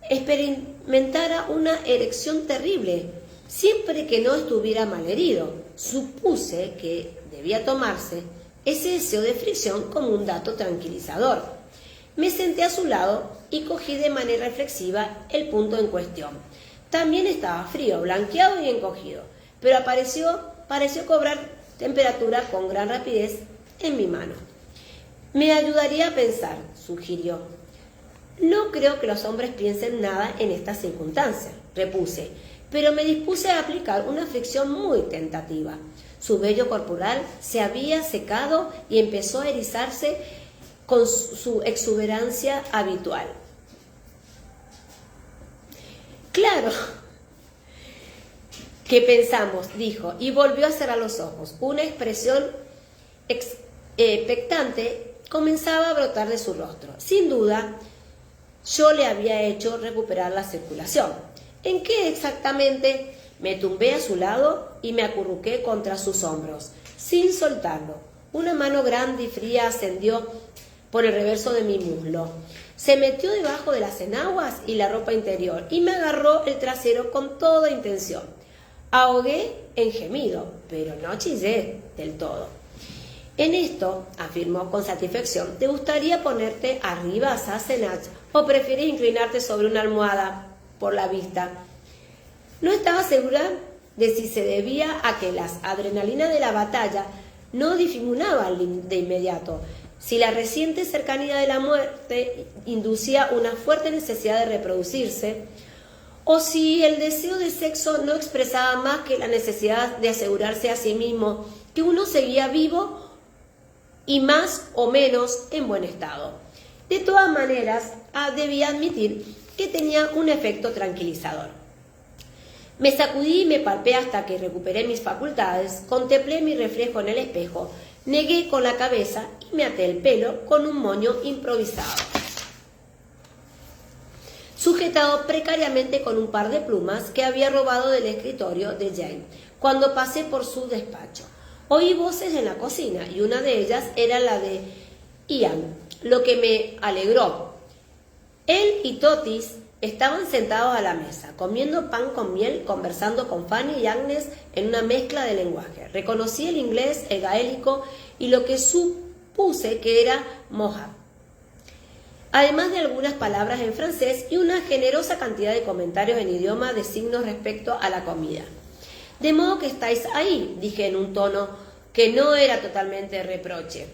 experimentara una erección terrible, siempre que no estuviera malherido. Supuse que debía tomarse ese deseo de fricción como un dato tranquilizador. Me senté a su lado y cogí de manera reflexiva el punto en cuestión. También estaba frío, blanqueado y encogido, pero pareció cobrar temperatura con gran rapidez en mi mano. «Me ayudaría a pensar», sugirió. «No creo que los hombres piensen nada en estas circunstancias», repuse, pero me dispuse a aplicar una fricción muy tentativa. Su vello corporal se había secado y empezó a erizarse con su exuberancia habitual. «Claro que pensamos», dijo, y volvió a cerrar los ojos. Una expresión expectante comenzaba a brotar de su rostro. Sin duda, yo le había hecho recuperar la circulación. ¿En qué exactamente? Me tumbé a su lado y me acurruqué contra sus hombros, sin soltarlo. Una mano grande y fría ascendió por el reverso de mi muslo. Se metió debajo de las enaguas y la ropa interior y me agarró el trasero con toda intención. Ahogué en gemido, pero no chillé del todo. En esto, afirmó con satisfacción, ¿te gustaría ponerte arriba, Sassenach, o prefieres inclinarte sobre una almohada por la vista? No estaba segura de si se debía a que las adrenalinas de la batalla no difuminaban de inmediato, si la reciente cercanía de la muerte inducía una fuerte necesidad de reproducirse, o si el deseo de sexo no expresaba más que la necesidad de asegurarse a sí mismo que uno seguía vivo y más o menos en buen estado. De todas maneras, debía admitir que tenía un efecto tranquilizador. Me sacudí y me palpé hasta que recuperé mis facultades, contemplé mi reflejo en el espejo, negué con la cabeza y me até el pelo con un moño improvisado, sujetado precariamente con un par de plumas que había robado del escritorio de Jane cuando pasé por su despacho. Oí voces en la cocina y una de ellas era la de Ian, lo que me alegró. Él y Totis estaban sentados a la mesa, comiendo pan con miel, conversando con Fanny y Agnes en una mezcla de lenguaje. Reconocí el inglés, el gaélico y lo que supuse que era Mohawk, además de algunas palabras en francés y una generosa cantidad de comentarios en idioma de signos respecto a la comida. De modo que estáis ahí, dije en un tono que no era totalmente reproche.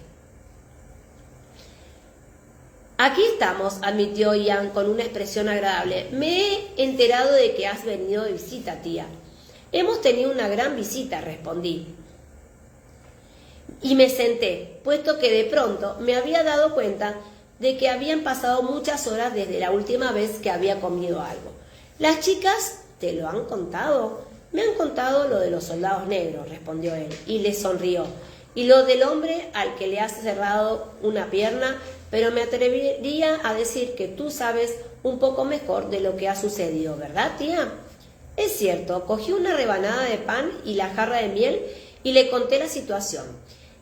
Aquí estamos, admitió Ian con una expresión agradable. Me he enterado de que has venido de visita, tía. Hemos tenido una gran visita, respondí. Y me senté, puesto que de pronto me había dado cuenta de que habían pasado muchas horas desde la última vez que había comido algo. ¿Las chicas te lo han contado? Me han contado lo de los soldados negros, respondió él, y le sonrió. Y lo del hombre al que le has cerrado una pierna, pero me atrevería a decir que tú sabes un poco mejor de lo que ha sucedido, ¿verdad, tía? Es cierto, cogí una rebanada de pan y la jarra de miel y le conté la situación.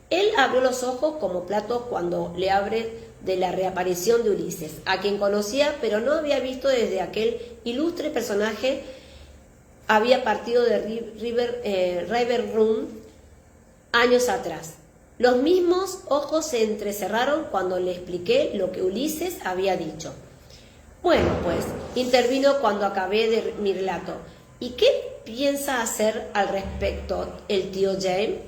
Él abrió los ojos como platos cuando le abre de la reaparición de Ulises, a quien conocía pero no había visto desde aquel ilustre personaje había partido de River Room años atrás. Los mismos ojos se entrecerraron cuando le expliqué lo que Ulises había dicho. Bueno, pues, intervino cuando acabé de mi relato. ¿Y qué piensa hacer al respecto el tío James?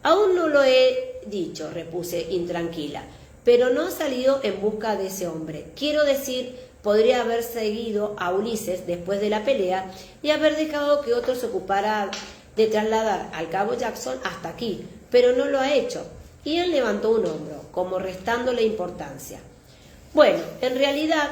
Aún no lo he dicho, repuse intranquila, pero no ha salido en busca de ese hombre. Quiero decir, podría haber seguido a Ulises después de la pelea y haber dejado que otro se ocupara de trasladar al cabo Jackson hasta aquí, pero no lo ha hecho. Y él levantó un hombro, como restándole importancia. Bueno, en realidad,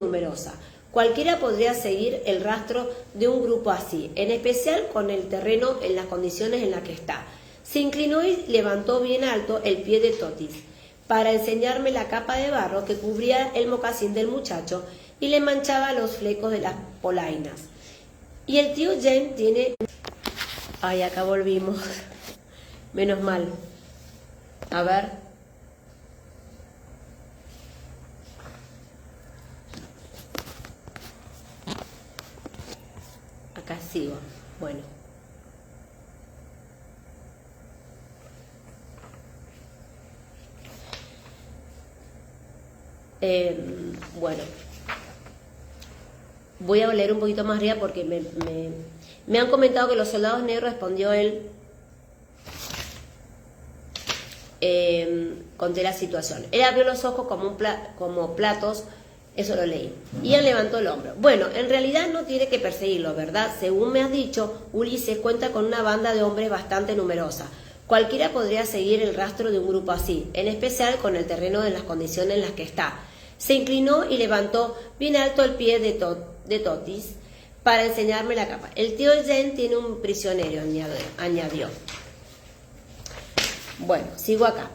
numerosa. Cualquiera podría seguir el rastro de un grupo así, en especial con el terreno en las condiciones en las que está. Se inclinó y levantó bien alto el pie de Totis para enseñarme la capa de barro que cubría el mocasín del muchacho y le manchaba los flecos de las polainas. Y el tío James tiene... Ay, acá volvimos. Menos mal. A ver. Acá sigo. Bueno. Bueno. Voy a leer un poquito más arriba porque me han comentado que los soldados negros, respondió él, conté la situación. Él abrió los ojos como platos, eso lo leí. Y él levantó el hombro. Bueno, en realidad no tiene que perseguirlo, ¿verdad? Según me has dicho, Ulises cuenta con una banda de hombres bastante numerosa. Cualquiera podría seguir el rastro de un grupo así, en especial con el terreno en las condiciones en las que está. Se inclinó y levantó bien alto el pie de Totis para enseñarme la capa. El tío Jen tiene un prisionero, añadió. Bueno, sigo acá.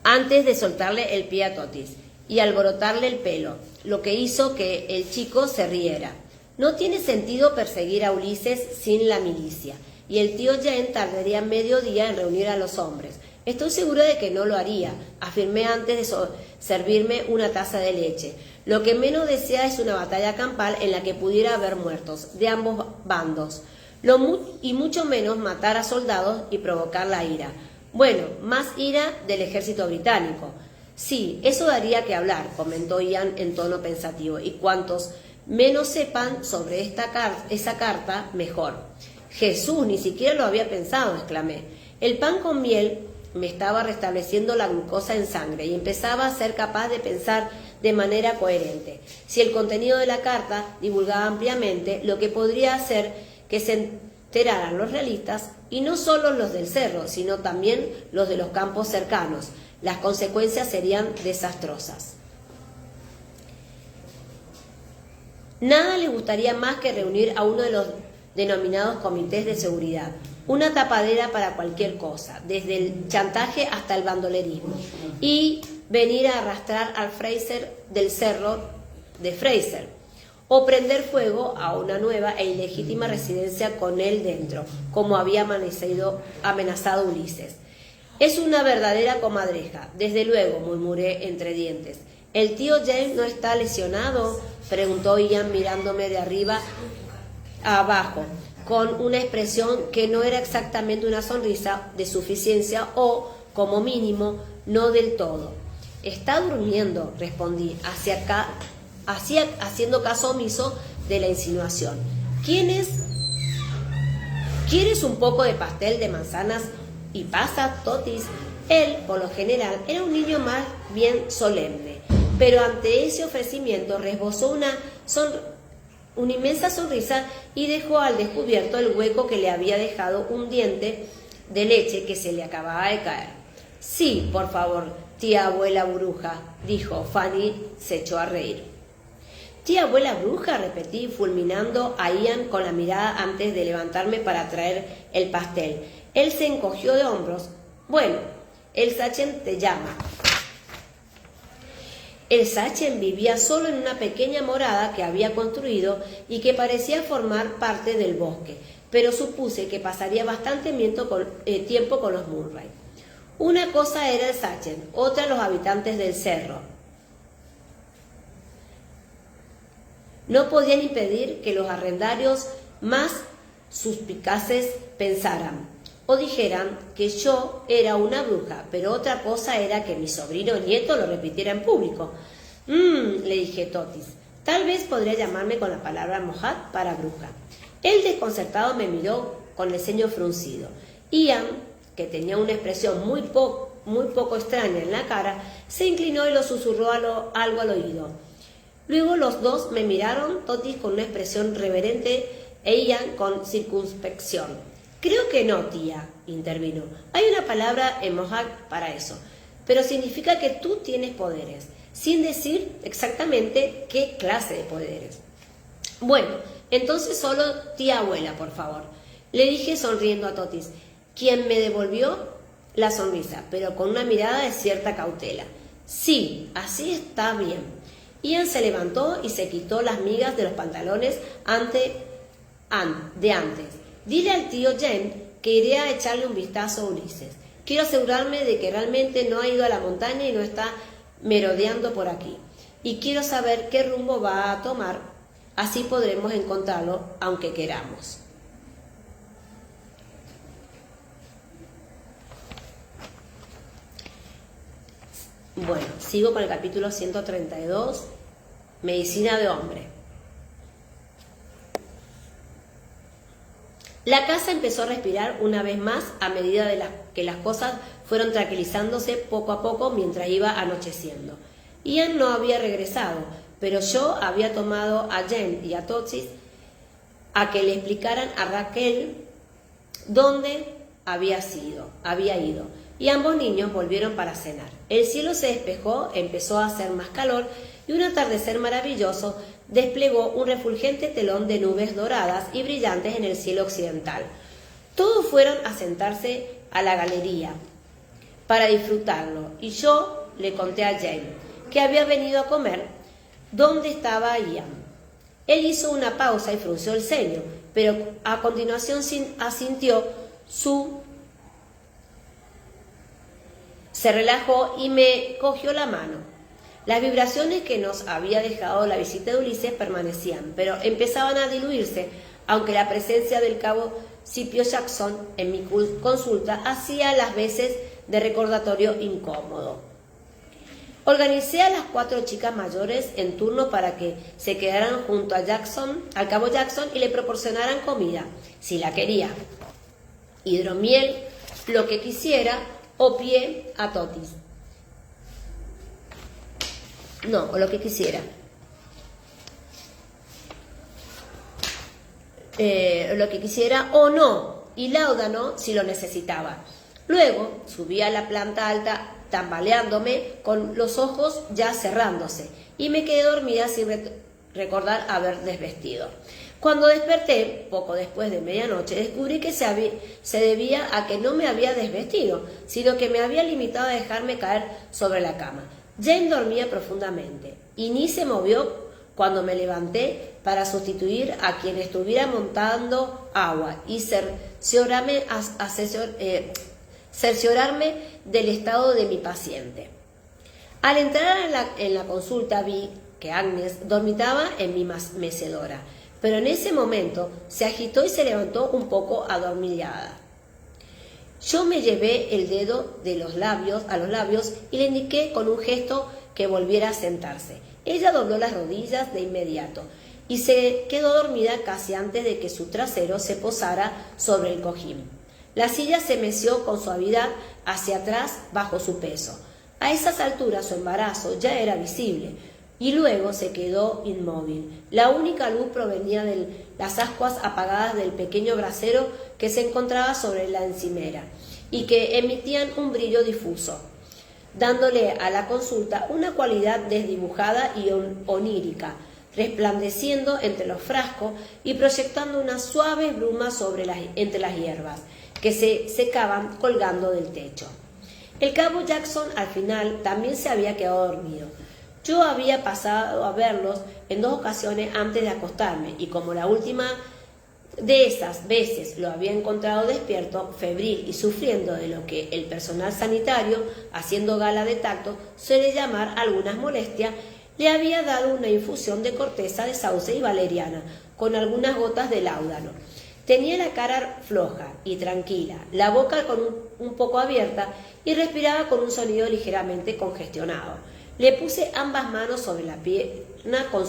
Antes de soltarle el pie a Totis y alborotarle el pelo, lo que hizo que el chico se riera. No tiene sentido perseguir a Ulises sin la milicia, y el tío Jane tardaría medio día en reunir a los hombres. Estoy seguro de que no lo haría, afirmé antes de servirme una taza de leche. Lo que menos desea es una batalla campal en la que pudiera haber muertos, de ambos bandos, y mucho menos matar a soldados y provocar la ira. Bueno, más ira del ejército británico. Sí, eso daría que hablar, comentó Ian en tono pensativo, y cuantos menos sepan sobre esa carta, mejor. Jesús, ni siquiera lo había pensado, exclamé. El pan con miel me estaba restableciendo la glucosa en sangre y empezaba a ser capaz de pensar de manera coherente. Si el contenido de la carta divulgaba ampliamente, lo que podría hacer que se enteraran los realistas, y no solo los del cerro, sino también los de los campos cercanos, las consecuencias serían desastrosas. Nada le gustaría más que reunir a uno de los denominados comités de seguridad, una tapadera para cualquier cosa, desde el chantaje hasta el bandolerismo, y venir a arrastrar al Fraser del cerro de Fraser, o prender fuego a una nueva e ilegítima residencia con él dentro, como había amenazado Ulises. Es una verdadera comadreja, desde luego, murmuré entre dientes. ¿El tío James no está lesionado?, preguntó Ian mirándome de arriba a abajo, con una expresión que no era exactamente una sonrisa de suficiencia o, como mínimo, no del todo. Está durmiendo, respondí, haciendo caso omiso de la insinuación. ¿Quieres un poco de pastel de manzanas y pasa, Totis? Él, por lo general, era un niño más bien solemne, pero ante ese ofrecimiento esbozó una inmensa sonrisa y dejó al descubierto el hueco que le había dejado un diente de leche que se le acababa de caer. Sí, por favor, tía abuela bruja, dijo. Fanny se echó a reír. Tía abuela bruja, repetí, fulminando a Ian con la mirada antes de levantarme para traer el pastel. Él se encogió de hombros. Bueno, el Sachen te llama. El Sachen vivía solo en una pequeña morada que había construido y que parecía formar parte del bosque, pero supuse que pasaría bastante tiempo con los Murray. Una cosa era el Sachen, otra los habitantes del cerro. No podían impedir que los arrendarios más suspicaces pensaran o dijeran que yo era una bruja, pero otra cosa era que mi sobrino nieto lo repitiera en público. Le dije Totis, tal vez podría llamarme con la palabra mojad para bruja. El desconcertado me miró con el ceño fruncido. Ian, que tenía una expresión muy poco extraña en la cara, se inclinó y lo susurró algo al oído. Luego los dos me miraron, Totis con una expresión reverente e Ian con circunspección. Creo que no, tía, intervino. Hay una palabra en Mohawk para eso, pero significa que tú tienes poderes, sin decir exactamente qué clase de poderes. Bueno, entonces solo tía abuela, por favor, le dije sonriendo a Totis, quien me devolvió la sonrisa, pero con una mirada de cierta cautela. Sí, así está bien. Ian se levantó y se quitó las migas de los pantalones de antes. Dile al tío Jen que iré a echarle un vistazo a Ulises. Quiero asegurarme de que realmente no ha ido a la montaña y no está merodeando por aquí. Y quiero saber qué rumbo va a tomar. Así podremos encontrarlo, aunque queramos. Bueno, sigo con el capítulo 132, Medicina de hombre. La casa empezó a respirar una vez más a medida que las cosas fueron tranquilizándose poco a poco mientras iba anocheciendo. Ian no había regresado, pero yo había tomado a Jen y a Totis a que le explicaran a Raquel dónde había ido, y ambos niños volvieron para cenar. El cielo se despejó, empezó a hacer más calor y un atardecer maravilloso desplegó un refulgente telón de nubes doradas y brillantes en el cielo occidental. Todos fueron a sentarse a la galería para disfrutarlo, y yo le conté a Jane que había venido a comer dónde estaba Ian. Él hizo una pausa y frunció el ceño, pero a continuación asintió. Se relajó y me cogió la mano. Las vibraciones que nos había dejado la visita de Ulises permanecían, pero empezaban a diluirse, aunque la presencia del cabo Scipio Jackson en mi consulta hacía las veces de recordatorio incómodo. Organicé a las 4 chicas mayores en turno para que se quedaran junto a al cabo Jackson, y le proporcionaran comida, si la quería, hidromiel, lo que quisiera, o pie a totis. No, o lo que quisiera. Lo que quisiera o no, y láudano si lo necesitaba. Luego subí a la planta alta tambaleándome, con los ojos ya cerrándose, y me quedé dormida sin recordar haber desvestido. Cuando desperté, poco después de medianoche, descubrí que se debía a que no me había desvestido, sino que me había limitado a dejarme caer sobre la cama. Jane dormía profundamente y ni se movió cuando me levanté para sustituir a quien estuviera montando agua y cerciorarme del estado de mi paciente. Al entrar en la consulta vi que Agnes dormitaba en mi mecedora, pero en ese momento se agitó y se levantó un poco adormilada. Yo me llevé el dedo a los labios y le indiqué con un gesto que volviera a sentarse. Ella dobló las rodillas de inmediato y se quedó dormida casi antes de que su trasero se posara sobre el cojín. La silla se meció con suavidad hacia atrás bajo su peso. A esas alturas su embarazo ya era visible y luego se quedó inmóvil. La única luz provenía de las ascuas apagadas del pequeño brasero que se encontraba sobre la encimera y que emitían un brillo difuso, dándole a la consulta una cualidad desdibujada y onírica, resplandeciendo entre los frascos y proyectando una suave bruma entre las hierbas que se secaban colgando del techo. El cabo Jackson al final también se había quedado dormido. Yo había pasado a verlos en 2 ocasiones antes de acostarme, y como la última de esas veces lo había encontrado despierto, febril y sufriendo de lo que el personal sanitario, haciendo gala de tacto, suele llamar algunas molestias, le había dado una infusión de corteza de sauce y valeriana, con algunas gotas de láudano. Tenía la cara floja y tranquila, la boca un poco abierta y respiraba con un sonido ligeramente congestionado. Le puse ambas manos sobre la pierna con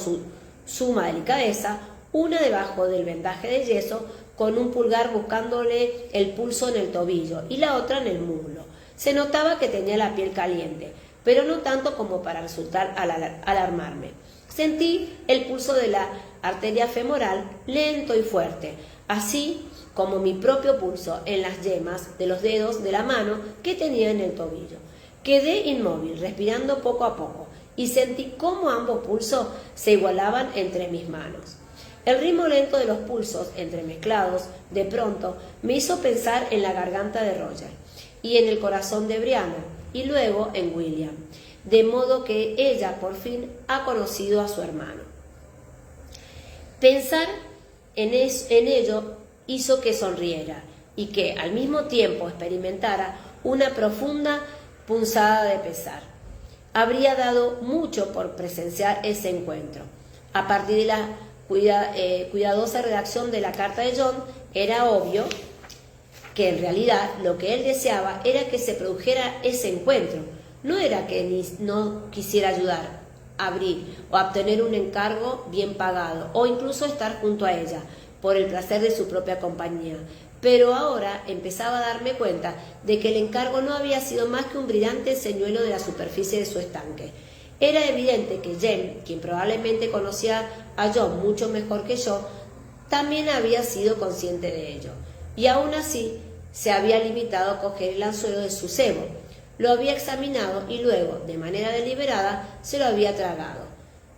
suma delicadeza, una debajo del vendaje de yeso, con un pulgar buscándole el pulso en el tobillo y la otra en el muslo. Se notaba que tenía la piel caliente, pero no tanto como para resultar alarmarme. Sentí el pulso de la arteria femoral lento y fuerte, así como mi propio pulso en las yemas de los dedos de la mano que tenía en el tobillo. Quedé inmóvil, respirando poco a poco, y sentí cómo ambos pulsos se igualaban entre mis manos. El ritmo lento de los pulsos entremezclados de pronto me hizo pensar en la garganta de Roger y en el corazón de Brianna y luego en William, de modo que ella por fin ha conocido a su hermano. Pensar en ello hizo que sonriera y que al mismo tiempo experimentara una profunda punzada de pesar. Habría dado mucho por presenciar ese encuentro. A partir de la cuidadosa redacción de la carta de John, era obvio que en realidad lo que él deseaba era que se produjera ese encuentro. No era que no quisiera ayudar a Bri o obtener un encargo bien pagado o incluso estar junto a ella por el placer de su propia compañía. Pero ahora empezaba a darme cuenta de que el encargo no había sido más que un brillante señuelo de la superficie de su estanque. Era evidente que Jem, quien probablemente conocía a John mucho mejor que yo, también había sido consciente de ello, y aún así se había limitado a coger el anzuelo de su cebo. Lo había examinado y luego, de manera deliberada, se lo había tragado.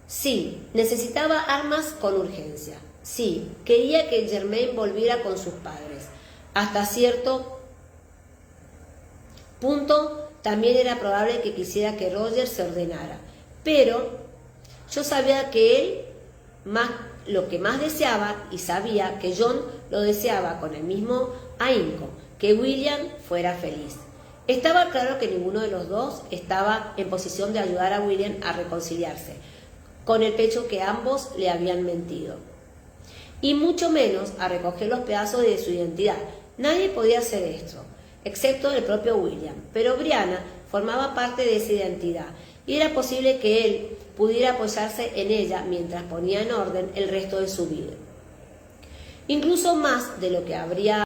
Sí, necesitaba armas con urgencia. Sí, quería que Germain volviera con sus padres. Hasta cierto punto también era probable que quisiera que Roger se ordenara, pero yo sabía que él, más lo que más deseaba, y sabía que John lo deseaba con el mismo ahínco, que William fuera feliz. Estaba claro que ninguno de los dos estaba en posición de ayudar a William a reconciliarse con el pecho que ambos le habían mentido, y mucho menos a recoger los pedazos de su identidad. Nadie podía hacer esto, excepto el propio William, pero Brianna formaba parte de esa identidad, y era posible que él pudiera apoyarse en ella mientras ponía en orden el resto de su vida. Incluso más de lo que habría